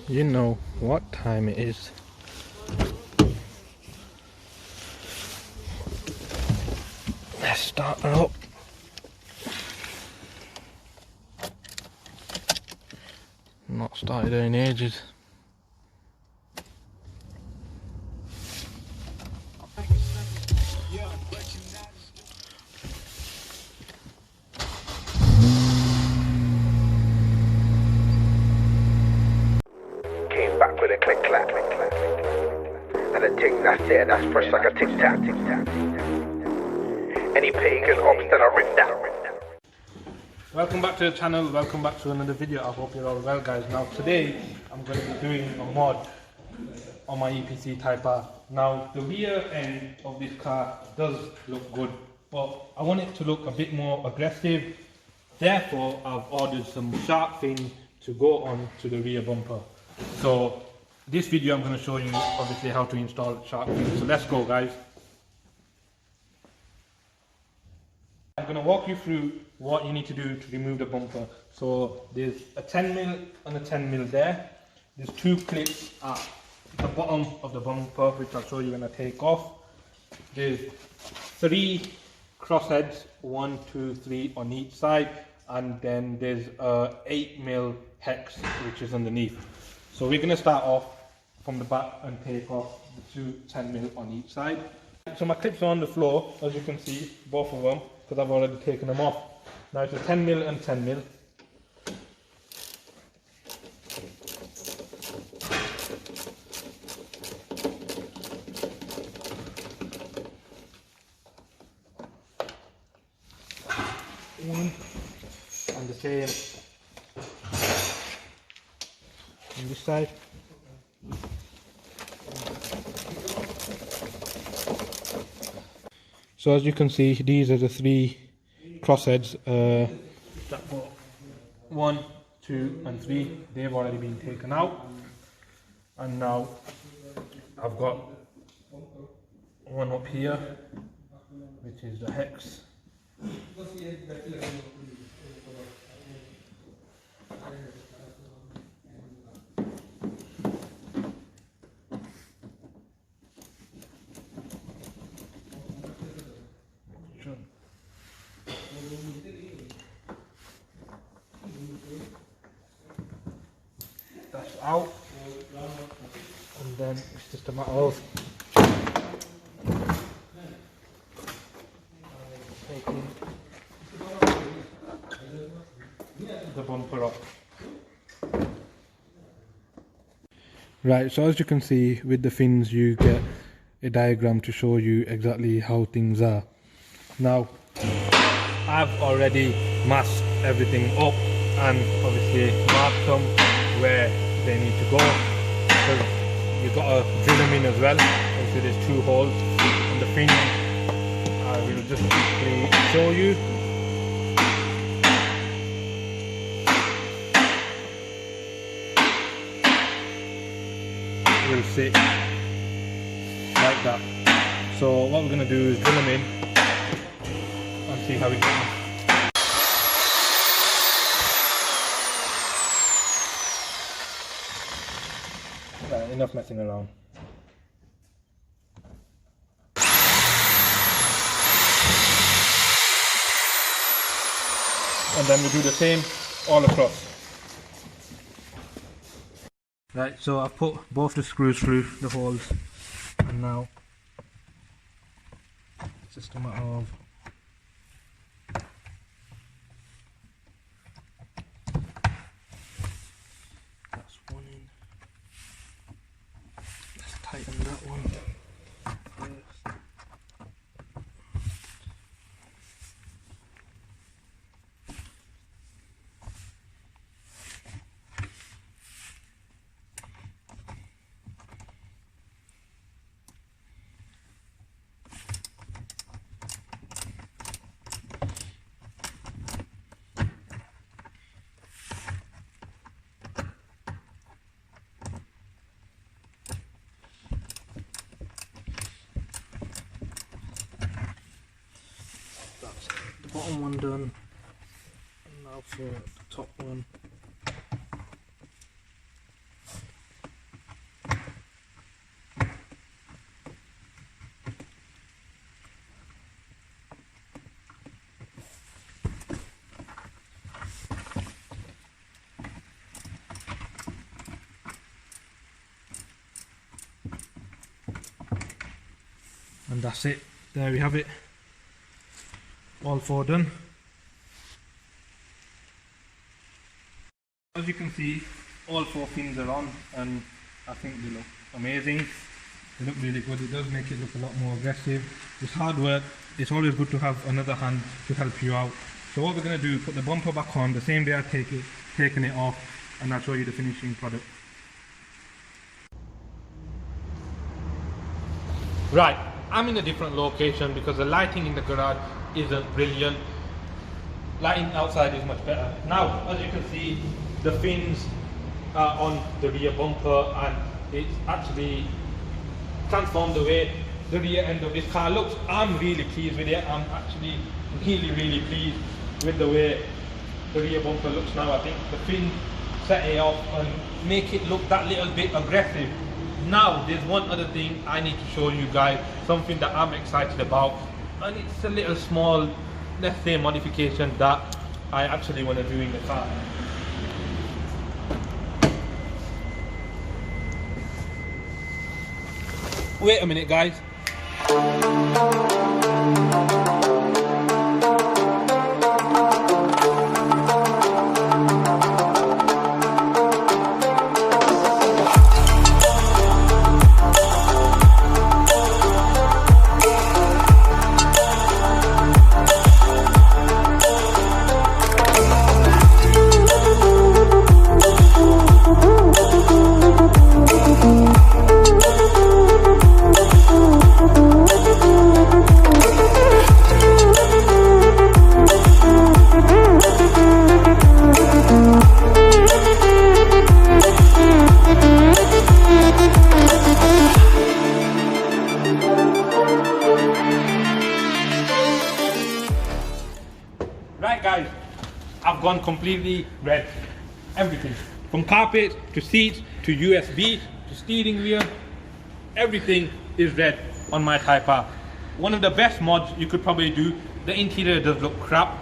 You know what time it is. Let's start her up. Not started her in ages. Came back with a click clack, and a tick, that's it, that's fresh like a tic tac. Any pagan ops that I rip down. Welcome back to the channel, welcome back to another video. I hope you're all well, guys. Now today I'm going to be doing a mod on my Ep3 Type R. Now the rear end of this car does look good, but I want it to look a bit more aggressive. Therefore I've ordered some shark fins to go on to the rear bumper. So this video I'm going to show you obviously how to install shark fins. So let's go, guys. I'm going to walk you through what you need to do to remove the bumper. So there's a 10mm and a 10mm there. There's two clips at the bottom of the bumper which I'll show you when I take off. There's 3 crossheads, 1, 2, 3 on each side, and then there's a 8mm hex which is underneath. So we're going to start off from the back and take off the 2 10mm on each side. So my clips are on the floor, as you can see, both of them, because I've already taken them off. Now it's a 10mm and 10mm. One, and the same on this side. So as you can see, these are the 3 crossheads. That got 1, 2 and 3. They've already been taken out, and now I've got one up here, which is the hex. That's out, and then it's just a matter of taking the bumper off. Right, so as you can see with the fins you get a diagram to show you exactly how things are. Now I've already masked everything up and obviously marked them where they need to go. So you've got to drill them in as well. Obviously there's 2 holes on the fin. I will just quickly show you. It will sit like that. So what we're going to do is drill them in and see how we get them. Right, enough messing around. And then we do the same all across. Right, so I've put both the screws through the holes, and now it's just a matter of that's one in. Let's tighten that one first. Bottom one done, and now for the top one. And that's it. There we have it. All 4 done. As you can see, all 4 fins are on, and I think they look amazing. They look really good. It does make it look a lot more aggressive. It's hard work. It's always good to have another hand to help you out. So what we're going to do, put the bumper back on the same day I taken it off, and I'll show you the finishing product. Right, I'm in a different location because the lighting in the garage isn't brilliant. Lighting outside is much better. Now, as you can see, the fins are on the rear bumper, and it's actually transformed the way the rear end of this car looks. I'm really pleased with it. I'm actually really pleased with the way the rear bumper looks now. I think the fin set it off and make it look that little bit aggressive. Now there's one other thing I need to show you guys, something that I'm excited about, and it's a little small, let's say, modification that I actually want to do in the car. Wait a minute, guys. Right guys, I've gone completely red. Everything. From carpet to seats to USB to steering wheel, everything is red on my Type R. One of the best mods you could probably do. The interior does look crap.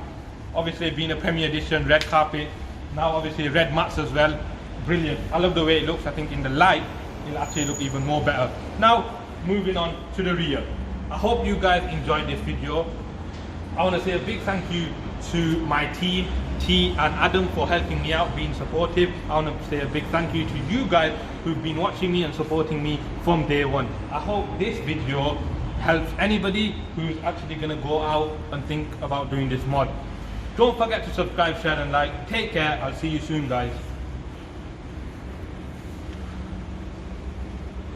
Obviously being a Premier Edition, red carpet. Now obviously red mats as well. Brilliant. I love the way it looks. I think in the light it'll actually look even more better. Now moving on to the rear. I hope you guys enjoyed this video. I want to say a big thank you to my team, T and Adam, for helping me out, being supportive. I want to say a big thank you to you guys who've been watching me and supporting me from day one. I hope this video helps anybody who's actually going to go out and think about doing this mod. Don't forget to subscribe, share and like. Take care. I'll see you soon, guys.